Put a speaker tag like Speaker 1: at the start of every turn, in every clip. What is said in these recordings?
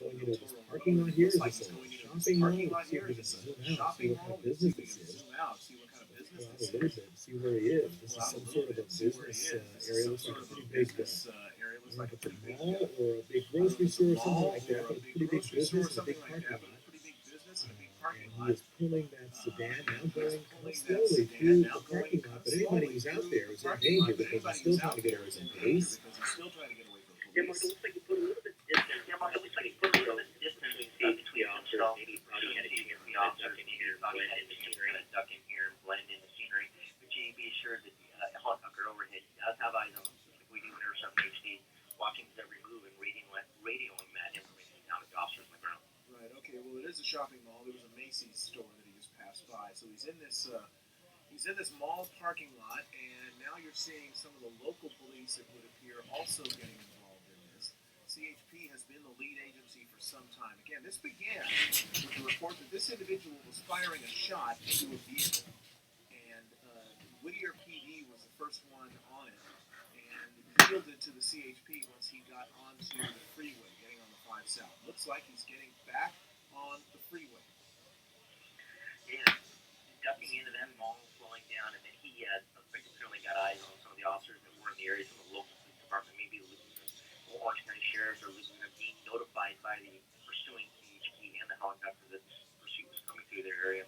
Speaker 1: going into this parking lot here? Is this a shopping mall? Let's see if we can zoom out, see what kind of business this is. Let's pull out a little bit and see where he is. This is some sort of a business area. Looks like a pretty big, I don't know if it's a mall or a big grocery store or something like that, but a pretty big business and a big parking lot. And he is pulling that sedan now, going kind of slowly through the parking lot. But anybody who's out there is in danger because he's still trying to get away from police.
Speaker 2: Yeah, Mark, it looks like you put a little bit distance. Yeah, Mark, it looks like you put a little bit distance between officers. Maybe probably had the officers in here, probably had the scenery, duck in here, blend in the scenery. But you be assured that the helicopter overhead does have eyes on them, like we do in our 7 HD, watching his every move and radioing that information down to the officers on the ground.
Speaker 3: Right. Okay. Well, it is a shopping mall. There was a Macy's store that he just passed by, so he's in this. He's in this mall parking lot, and now you're seeing some of the local police, it would appear, also getting involved in this. CHP has been the lead agency for some time. Again, this began with the report that this individual was firing a shot into a vehicle, and Whittier PD was the first one on it, and yielded to the CHP once he got onto the freeway, getting on the 5 South. Looks like he's getting back on the freeway.
Speaker 2: Yeah, ducking into that mall, slowing down, and then he certainly got eyes on some of the officers that were in the area, some of the local police department, maybe Orange County Sheriff's or Laguna being notified by the pursuing CHP and the helicopter that this pursuit was coming through their area.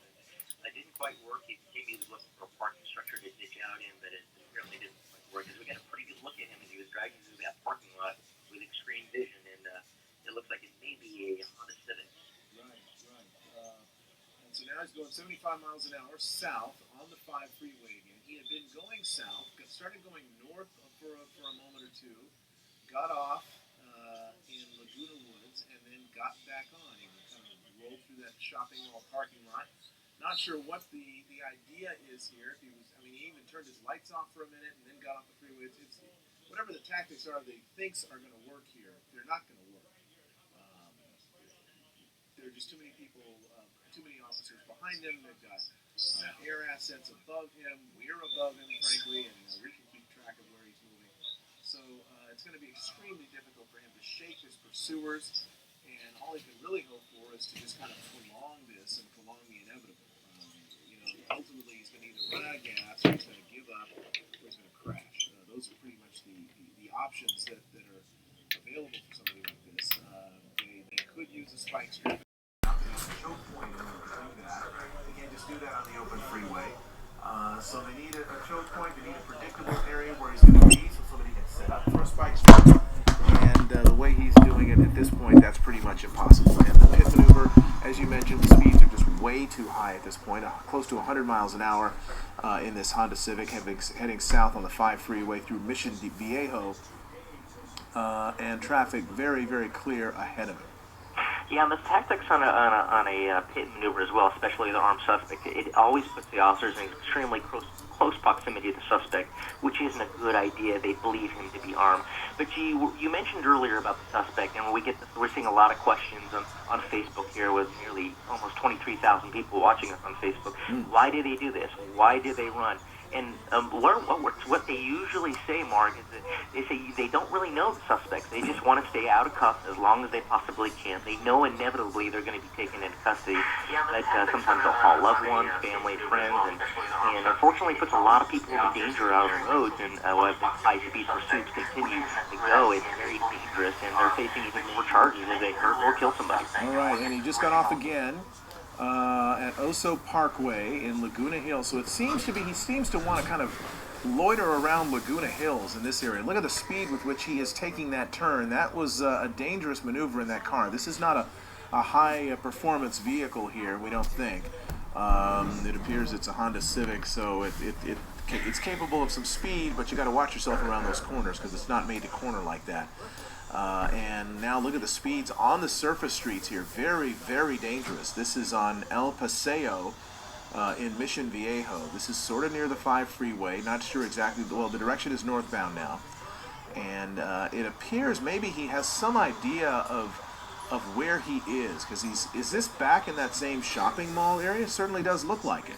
Speaker 2: But it didn't quite work. Maybe he was looking for a parking structure to ditch out in, but it apparently didn't quite work. Because we got a pretty good look at him as he was driving through that parking lot with extreme vision, and it looks like it may be a Honda Civic.
Speaker 3: And so now he's going 75 miles an hour south on the 5 freeway again. He had been going south, started going north for a moment or two, got off in Laguna Woods, and then got back on. He kind of rolled through that shopping mall parking lot. Not sure what the idea is here. If he was, he even turned his lights off for a minute and then got off the freeway. It's whatever the tactics are they thinks are going to work here. They're not going to work. There are just too many people, too many officers behind him. They've got air assets above him. We're above him, frankly, and we can keep track of where he's moving. So it's going to be extremely difficult for him to shake his pursuers, and all he can really hope for is to just kind of prolong this and prolong the inevitable. Ultimately, he's going to either run out of gas, or he's going to give up, or he's going to crash. Those are pretty much the options that are available for somebody like this. They could use a spike strip. Choke point in order to do that. They can't just do that on the open freeway. So they need a choke point. They need a predictable area where he's going to be, so somebody can set up for a spike strip. And the way he's doing it at this point, that's pretty much impossible. And the pit maneuver, as you mentioned, the speeds are just way too high at this point, close to 100 miles an hour in this Honda Civic, heading south on the 5 freeway through Mission Viejo, and traffic very, very clear ahead of it.
Speaker 2: Yeah, and the tactics on a pit maneuver as well, especially the armed suspect, it always puts the officers in extremely close proximity to the suspect, which isn't a good idea. They believe him to be armed. But you mentioned earlier about the suspect, and we're seeing a lot of questions on Facebook here with nearly almost 23,000 people watching us on Facebook. Why did they do this? Why did they run? And what they usually say, Mark, is that they say they don't really know the suspects. They just want to stay out of cuffs as long as they possibly can. They know inevitably they're going to be taken into custody. But sometimes they'll call loved ones, family, friends, and unfortunately puts a lot of people in danger out on the roads. And as the high-speed pursuits continue to go, it's very dangerous, and they're facing even more charges if they hurt or kill somebody.
Speaker 3: All right, and he just got off again. At Oso Parkway in Laguna Hills. So he seems to want to kind of loiter around Laguna Hills in this area. Look at the speed with which he is taking that turn. That was a dangerous maneuver in that car. This is not a high performance vehicle here, we don't think. It appears it's a Honda Civic, so it's capable of some speed, but you got to watch yourself around those corners because it's not made to corner like that. And now look at the speeds on the surface streets here. Very, very dangerous. This is on El Paseo in Mission Viejo. This is sort of near the 5 freeway. Not sure exactly. Well, the direction is northbound now. And it appears maybe he has some idea of where he is. Because is this back in that same shopping mall area? It certainly does look like it.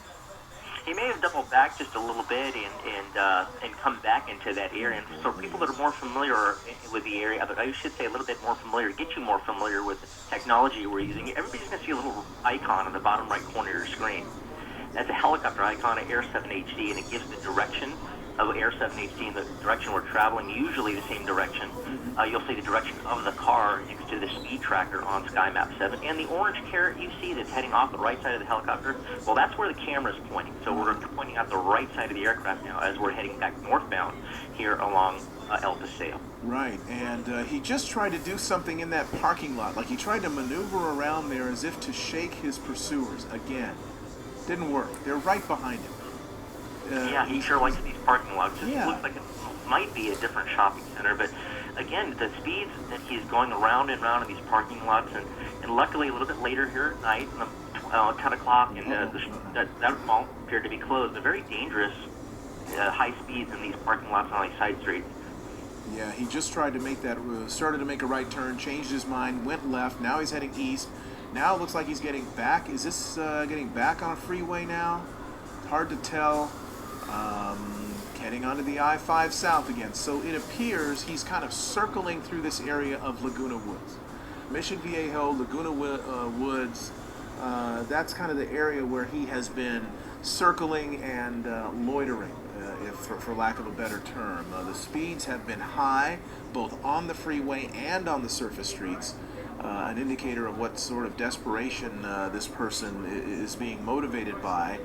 Speaker 2: He may have doubled back just a little bit and come back into that area. And so people that are more familiar with the area, but I should say a little bit more familiar, get you more familiar with the technology we're using. Everybody's going to see a little icon in the bottom right corner of your screen. That's a helicopter icon of Air 7 HD, and it gives the direction of Air 7 HD and the direction we're traveling, usually the same direction. You'll see the direction of the car next to the speed tracker on SkyMap 7. And the orange caret you see that's heading off the right side of the helicopter, well, that's where the camera's pointing. So we're pointing out the right side of the aircraft now as we're heading back northbound here along El Paseo.
Speaker 4: Right, and he just tried to do something in that parking lot. Like he tried to maneuver around there as if to shake his pursuers again. Didn't work. They're right behind him.
Speaker 2: Yeah, he sure likes these parking lots. It
Speaker 4: Yeah.
Speaker 2: looks like it might be a different shopping center, but again, the speeds that he's going around and around in these parking lots, and luckily a little bit later here at night, 10 o'clock, and that mall appeared to be closed. They're very dangerous, high speeds in these parking lots on these side streets.
Speaker 4: Yeah, he just tried to make that, started to make a right turn, changed his mind, went left. Now he's heading east. Now it looks like he's getting back. Is this getting back on a freeway now? Hard to tell. Heading onto the I-5 south again. So it appears he's kind of circling through this area of Laguna Woods. Mission Viejo, Laguna Woods, that's kind of the area where he has been circling and loitering, for lack of a better term. The speeds have been high, both on the freeway and on the surface streets. An indicator of what sort of desperation this person is being motivated by.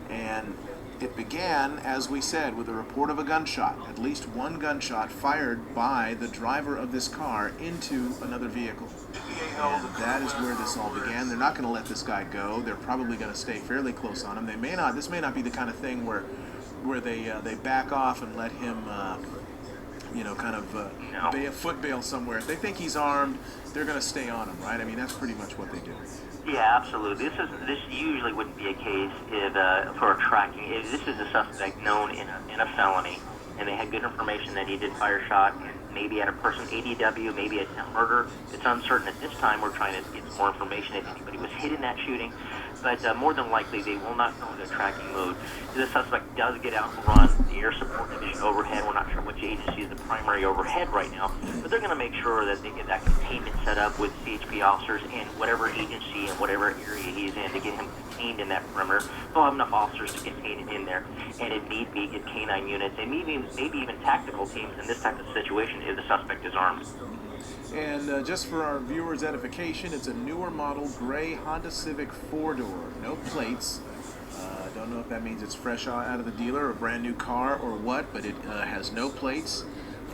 Speaker 4: And it began, as we said, with a report of a gunshot, at least one gunshot fired by the driver of this car into another vehicle. And that is where this all began. They're not going to let this guy go. They're probably going to stay fairly close on him. They may not. This may not be the kind of thing where they back off and let him, foot bail somewhere. If they think he's armed, they're going to stay on him, right? I mean, that's pretty much what they do.
Speaker 2: Yeah, absolutely. This usually wouldn't be a case if for a tracking. If this is a suspect known in a felony, and they had good information that he did fire a shot, and maybe had a person ADW, maybe a murder. It's uncertain at this time. We're trying to get some more information if anybody was hit in that shooting. But more than likely, they will not go into tracking mode. The suspect does get out and run the Air Support Division overhead. We're not sure which agency is the primary overhead right now, but they're going to make sure that they get that containment set up with CHP officers in whatever agency and whatever area he's in to get him contained in that perimeter. They'll have enough officers to contain him in there, and if need be, get canine units and maybe even tactical teams in this type of situation if the suspect is armed.
Speaker 4: And just for our viewers' edification, it's a newer model gray Honda Civic 4-door, no plates. Don't know if that means it's fresh out of the dealer, a brand new car or what, but it has no plates,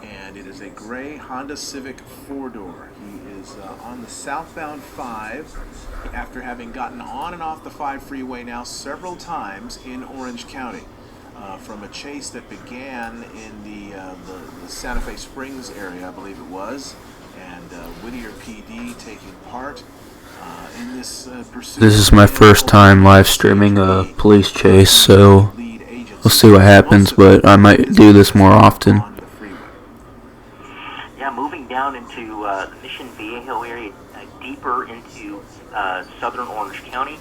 Speaker 4: and it is a gray Honda Civic 4-door. He is on the southbound 5 after having gotten on and off the 5 freeway now several times in Orange County. From a chase that began in the Santa Fe Springs area, I believe it was, and Whittier PD taking part in this pursuit.
Speaker 5: This is my first time live streaming a police chase, so we'll see what happens, but I might do this more often.
Speaker 2: Yeah, moving down into the Mission Viejo area, deeper into southern Orange County.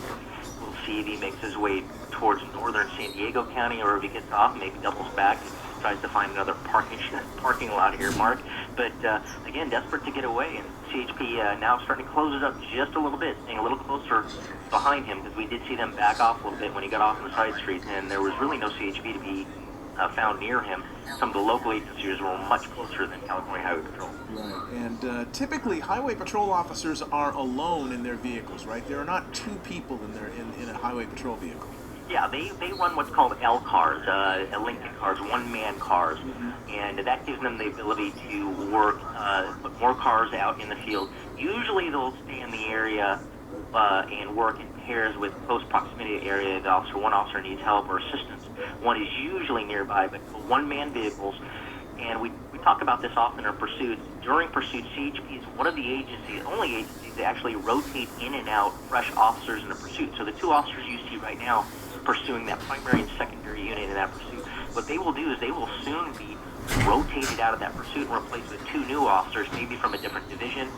Speaker 2: We'll see if he makes his way towards northern San Diego County, or if he gets off, maybe doubles back and tries to find another parking lot here, Mark. But again, desperate to get away, and CHP now starting to close it up just a little bit, staying a little closer behind him, because we did see them back off a little bit when he got off on the side street, and there was really no CHP to be found near him. Some of the local agencies were much closer than California Highway Patrol.
Speaker 4: Right, and typically Highway Patrol officers are alone in their vehicles, right? There are not two people in a Highway Patrol vehicle.
Speaker 2: Yeah, they run what's called L cars, Lincoln cars, one-man cars, and that gives them the ability to work, put more cars out in the field. Usually they'll stay in the area and work in pairs with close proximity area. One officer needs help or assistance. One is usually nearby, but for one-man vehicles, and we talk about this often in our pursuits. During pursuits, CHP is one of the agencies, only agencies that actually rotate in and out fresh officers in a pursuit. So the two officers you see right now pursuing that primary and secondary unit in that pursuit, what they will do is they will soon be rotated out of that pursuit and replaced with 2 new officers, maybe from a different division,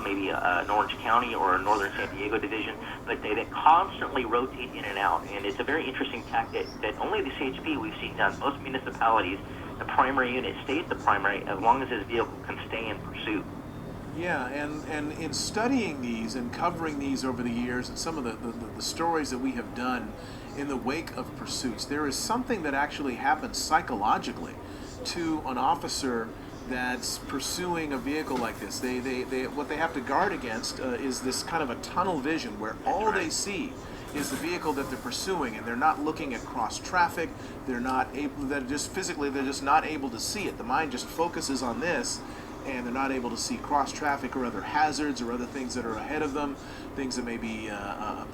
Speaker 2: maybe an Orange County or a Northern San Diego division, but they constantly rotate in and out. And it's a very interesting tactic that only the CHP we've seen done. Most municipalities, the primary unit stays the primary as long as his vehicle can stay in pursuit.
Speaker 4: Yeah, and in studying these and covering these over the years and some of the stories that we have done in the wake of pursuits, there is something that actually happens psychologically to an officer that's pursuing a vehicle like this. They what they have to guard against is this kind of a tunnel vision where all they see is the vehicle that they're pursuing, and they're not looking at cross traffic. They're not able. They're just not able to see it. The mind just focuses on this, and they're not able to see cross traffic or other hazards or other things that are ahead of them, things that may be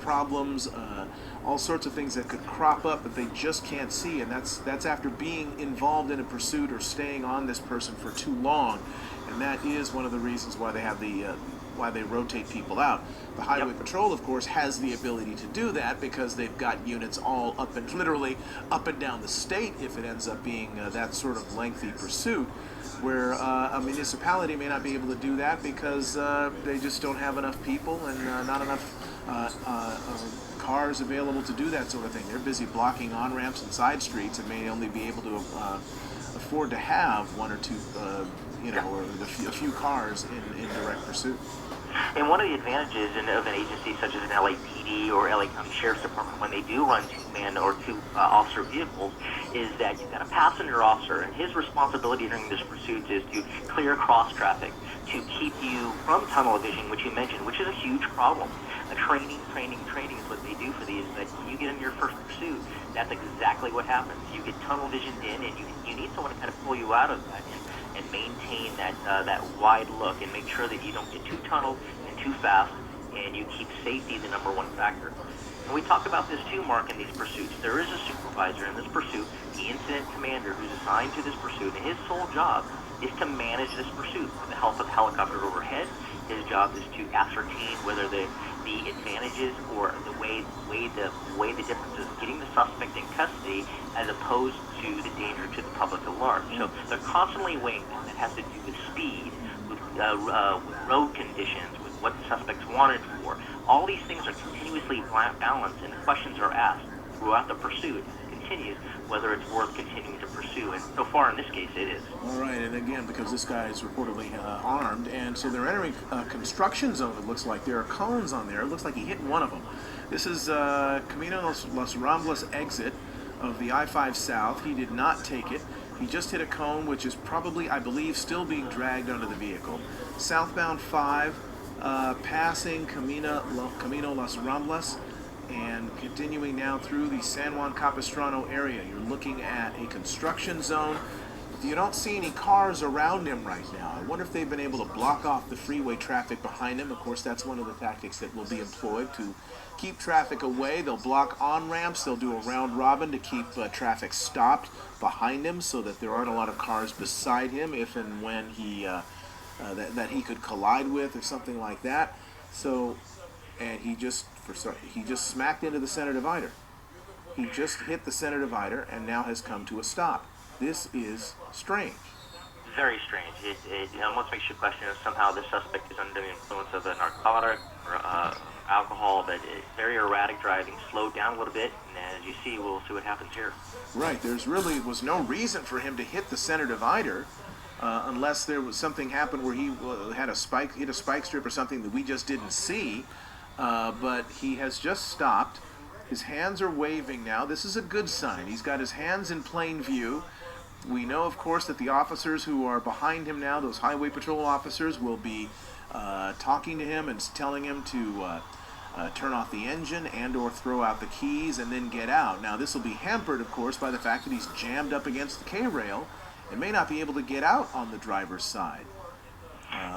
Speaker 4: problems, all sorts of things that could crop up that they just can't see. And that's after being involved in a pursuit or staying on this person for too long. And that is one of the reasons why they have why they rotate people out. The Highway Patrol, of course, has the ability to do that because they've got units all literally up and down the state if it ends up being that sort of lengthy pursuit, where a municipality may not be able to do that because they just don't have enough people and not enough cars available to do that sort of thing. They're busy blocking on-ramps and side streets and may only be able to afford to have 1 or 2 or a few cars in direct pursuit.
Speaker 2: And one of the advantages of an agency such as an LAPD or LA County Sheriff's Department when they do run 2-man or 2 officer vehicles is that you've got a passenger officer, and his responsibility during this pursuit is to clear cross traffic, to keep you from tunnel vision, which you mentioned, which is a huge problem. Training is what they do for these. That when you get in your first pursuit, that's exactly what happens. You get tunnel visioned in, and you need someone to kind of pull you out of that and maintain that wide look and make sure that you don't get too tunneled and too fast, and you keep safety the number one factor. And we talk about this too, Mark, in these pursuits. There is a supervisor in this pursuit, the incident commander, who's assigned to this pursuit, and his sole job is to manage this pursuit with the help of helicopter overhead. His job is to ascertain whether the advantages or the way the difference is getting the suspect in custody as opposed to the danger to the public at large. So they're constantly weighing that. That has to do with speed, with road conditions, with what the suspect's wanted for. All these things are continuously balanced, and questions are asked throughout the pursuit. It continues whether it's worth continuing to pursue, and so far in this case it is.
Speaker 4: All right, and again, because this guy is reportedly armed, and so they're entering a construction zone, it looks like. There are cones on there. It looks like he hit one of them. This is Camino Los Ramblas exit of the I-5 South. He did not take it. He just hit a cone, which is probably, I believe, still being dragged under the vehicle. Southbound 5, passing Camino Las Ramblas, and continuing now through the San Juan Capistrano area. You're looking at a construction zone. You don't see any cars around him right now. I wonder if they've been able to block off the freeway traffic behind him. Of course, that's one of the tactics that will be employed to keep traffic away. They'll block on-ramps. They'll do a round robin to keep traffic stopped behind him so that there aren't a lot of cars beside him if and when he that he could collide with or something like that. So, and he just smacked into the center divider. He just hit the center divider and now has come to a stop. This is strange.
Speaker 2: Very strange. It almost makes you question if somehow the suspect is under the influence of a narcotic or alcohol, but it's very erratic driving. Slowed down a little bit, and as you see, we'll see what happens here.
Speaker 4: Right. There's really was no reason for him to hit the center divider unless there was something happened where he hit a spike strip or something that we just didn't see. But he has just stopped. His hands are waving now. This is a good sign. He's got his hands in plain view. We know, of course, that the officers who are behind him now, those Highway Patrol officers, will be talking to him and telling him to turn off the engine and or throw out the keys and then get out. Now, this will be hampered, of course, by the fact that he's jammed up against the K-rail and may not be able to get out on the driver's side.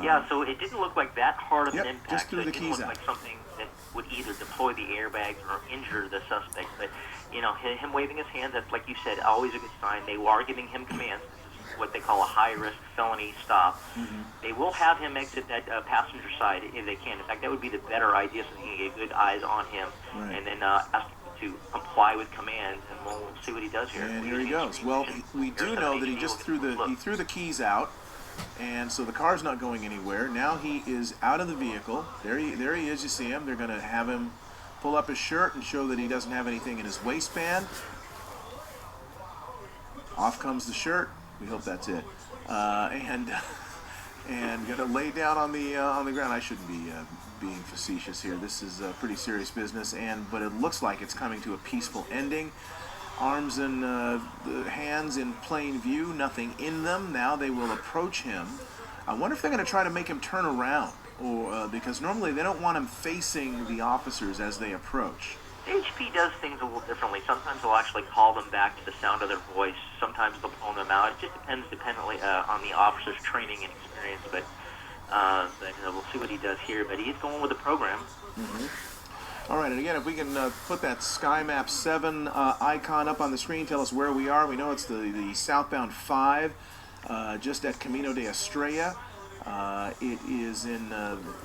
Speaker 2: Yeah, so it didn't look like that hard of an impact.
Speaker 4: Just threw
Speaker 2: so
Speaker 4: the
Speaker 2: it didn't
Speaker 4: keys
Speaker 2: look
Speaker 4: out.
Speaker 2: like something that would either deploy the airbags or injure the suspect. But, you know, him waving his hands, that's, like you said, always a good sign. They are giving him commands. This is what they call a high-risk felony stop. Mm-hmm. They will have him exit that passenger side if they can. In fact, that would be the better idea so they can get good eyes on him.
Speaker 4: Right.
Speaker 2: And then ask him to to comply with commands, and we'll see what he does here.
Speaker 4: And here he goes. Well, we do know that he just threw the keys out, and so the car's not going anywhere. Now he is out of the vehicle. There he is. You see him. They're going to have him pull up his shirt and show that he doesn't have anything in his waistband. Off comes the shirt. We hope that's it. And going to lay down on the ground. I shouldn't be being facetious here. This is pretty serious business, but it looks like it's coming to a peaceful ending. Arms and hands in plain view, nothing in them. Now they will approach him. I wonder if they're going to try to make him turn around, or because normally they don't want him facing the officers as they approach.
Speaker 2: HP does things a little differently. Sometimes they'll actually call them back to the sound of their voice. Sometimes they'll phone them out. It just depends dependently on the officer's training and experience. But we'll see what he does here. But he's going with the program.
Speaker 4: All right, and again, if we can put that SkyMap 7 icon up on the screen, tell us where we are. We know it's the southbound 5, just at Camino de Estrella. It is in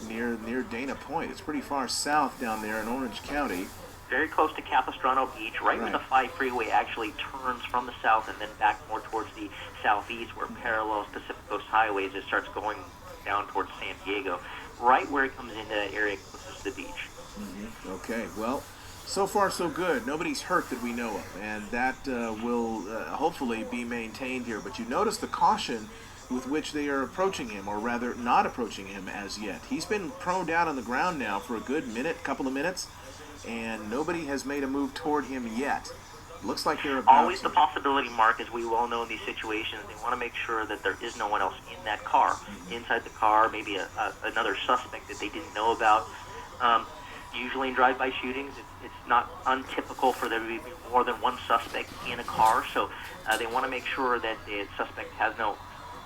Speaker 4: near Dana Point. It's pretty far south down there in Orange County.
Speaker 2: Very close to Capistrano Beach, right where the 5 freeway actually turns from the south and then back more towards the southeast, where parallels Pacific Coast highways. It starts going down towards San Diego, right where it comes into the area closest to the beach.
Speaker 4: Okay, well, so far so good. Nobody's hurt that we know of, and that will hopefully be maintained here. But you notice the caution with which they are approaching him, or rather not approaching him as yet. He's been prone down on the ground now for a good couple of minutes, and nobody has made a move toward him yet. Looks like they're about
Speaker 2: always the possibility, Mark, as we well know in these situations. They want to make sure that there is no one else in that car. Inside the car, maybe another suspect that they didn't know about. Usually in drive-by shootings, it's not untypical for there to be more than one suspect in a car, so they want to make sure that the suspect has no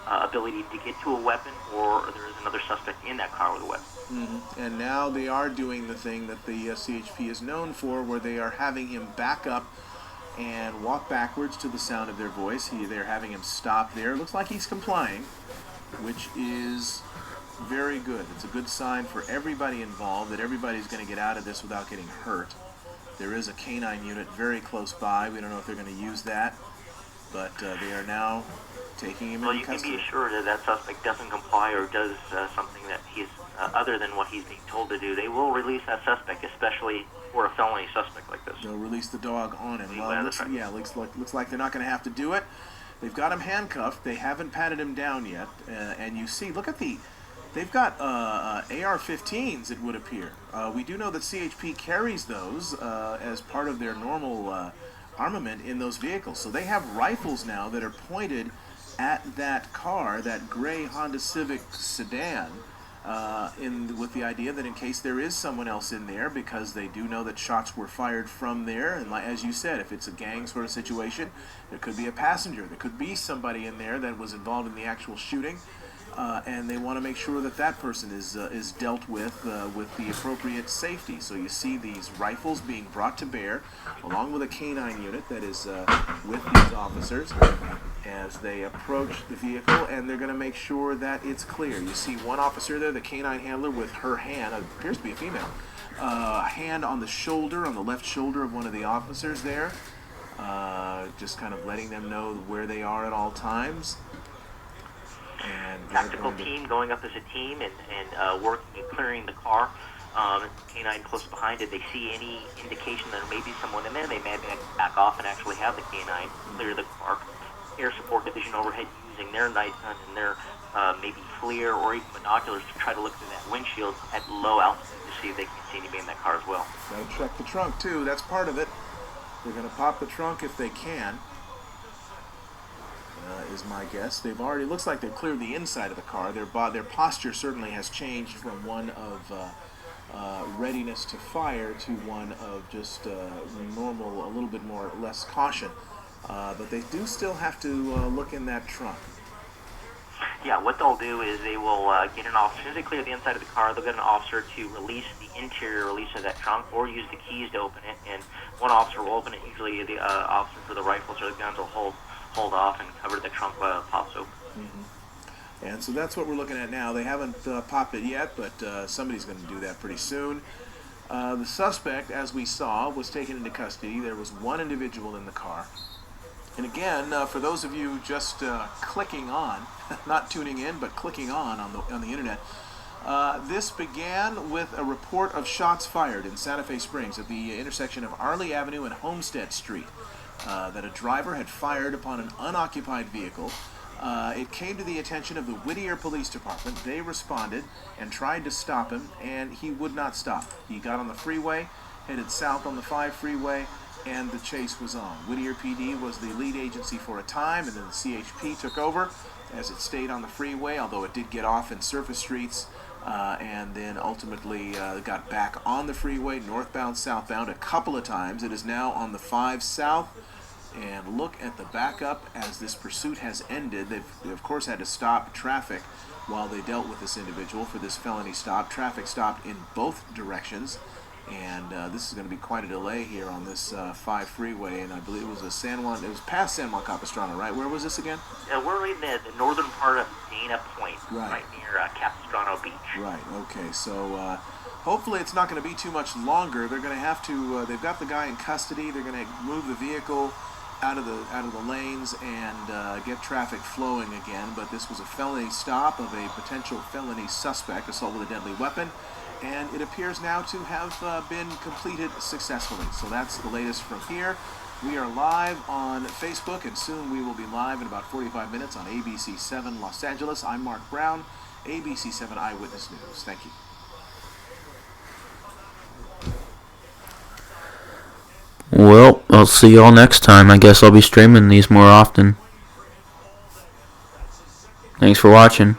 Speaker 2: ability to get to a weapon, or there is another suspect in that car with a weapon.
Speaker 4: And now they are doing the thing that the CHP is known for, where they are having him back up and walk backwards to the sound of their voice. They're having him stop there. Looks like he's complying, which is very good. It's a good sign for everybody involved that everybody's going to get out of this without getting hurt. There is a canine unit very close by. We don't know if they're going to use that, but they are now taking him into custody.
Speaker 2: Well, you can be assured that that suspect doesn't comply or does something that he's other than what he's being told to do. They will release that suspect, especially for a felony suspect like this.
Speaker 4: They'll release the dog on him. Well, looks like they're not going to have to do it. They've got him handcuffed. They haven't patted him down yet, and you see, look at they've got AR-15s, it would appear. We do know that CHP carries those as part of their normal armament in those vehicles. So they have rifles now that are pointed at that car, that gray Honda Civic sedan, with the idea that in case there is someone else in there, because they do know that shots were fired from there, and as you said, if it's a gang sort of situation, there could be a passenger, there could be somebody in there that was involved in the actual shooting. And they want to make sure that that person is dealt with the appropriate safety. So you see these rifles being brought to bear, along with a canine unit that is with these officers as they approach the vehicle, and they're going to make sure that it's clear. You see one officer there, the canine handler, with her hand, appears to be a female, hand on the shoulder, on the left shoulder of one of the officers there, just kind of letting them know where they are at all times. And
Speaker 2: tactical team going up as a team and working and clearing the car. Canine close behind it. They see any indication that there may be someone in there, they may back off and actually have the canine clear the car. Air Support Division overhead using their night gun and their maybe FLIR or even binoculars to try to look through that windshield at low altitude to see if they can see anybody in that car as well.
Speaker 4: Got to check the trunk too. That's part of it. They're going to pop the trunk if they can. Is my guess. They've already, looks like they've cleared the inside of the car. Their posture certainly has changed from one of readiness to fire to one of just normal, a little bit less caution. But they do still have to look in that trunk.
Speaker 2: Yeah, what they'll do is they will get an officer. As soon as they clear the inside of the car, they'll get an officer to release the interior release of that trunk, or use the keys to open it. And one officer will open it. Usually the officer for the rifles or the guns will hold off and cover the trunk while it pops open.
Speaker 4: And so that's what we're looking at now. They haven't popped it yet, but somebody's going to do that pretty soon. The suspect, as we saw, was taken into custody. There was one individual in the car. And again, for those of you just clicking on, not tuning in, but clicking on the internet, this began with a report of shots fired in Santa Fe Springs at the intersection of Arley Avenue and Homestead Street, that a driver had fired upon an unoccupied vehicle. It came to the attention of the Whittier Police Department. They responded and tried to stop him, and he would not stop. He got on the freeway, headed south on the 5 freeway, and the chase was on. Whittier PD was the lead agency for a time, and then the CHP took over as it stayed on the freeway, although it did get off in surface streets, and then ultimately got back on the freeway, northbound, southbound, a couple of times. It is now on the 5 south. And look at the backup as this pursuit has ended. They of course, had to stop traffic while they dealt with this individual for this felony stop. Traffic stopped in both directions. And this is going to be quite a delay here on this 5 freeway. And I believe it was it was past San Juan Capistrano, right? Where was this again?
Speaker 2: We're in the northern part of Dana Point,
Speaker 4: right
Speaker 2: near Capistrano Beach.
Speaker 4: Right, okay. So hopefully it's not going to be too much longer. They're going to have to, they've got the guy in custody. They're going to move the vehicle out of the lanes and get traffic flowing again. But this was a felony stop of a potential felony suspect, assault with a deadly weapon, and it appears now to have been completed successfully. So that's the latest from here. We are live on Facebook, and soon we will be live in about 45 minutes on ABC7 Los Angeles. I'm Mark Brown, ABC7 Eyewitness News. Thank you.
Speaker 5: Well, I'll see y'all next time. I guess I'll be streaming these more often. Thanks for watching.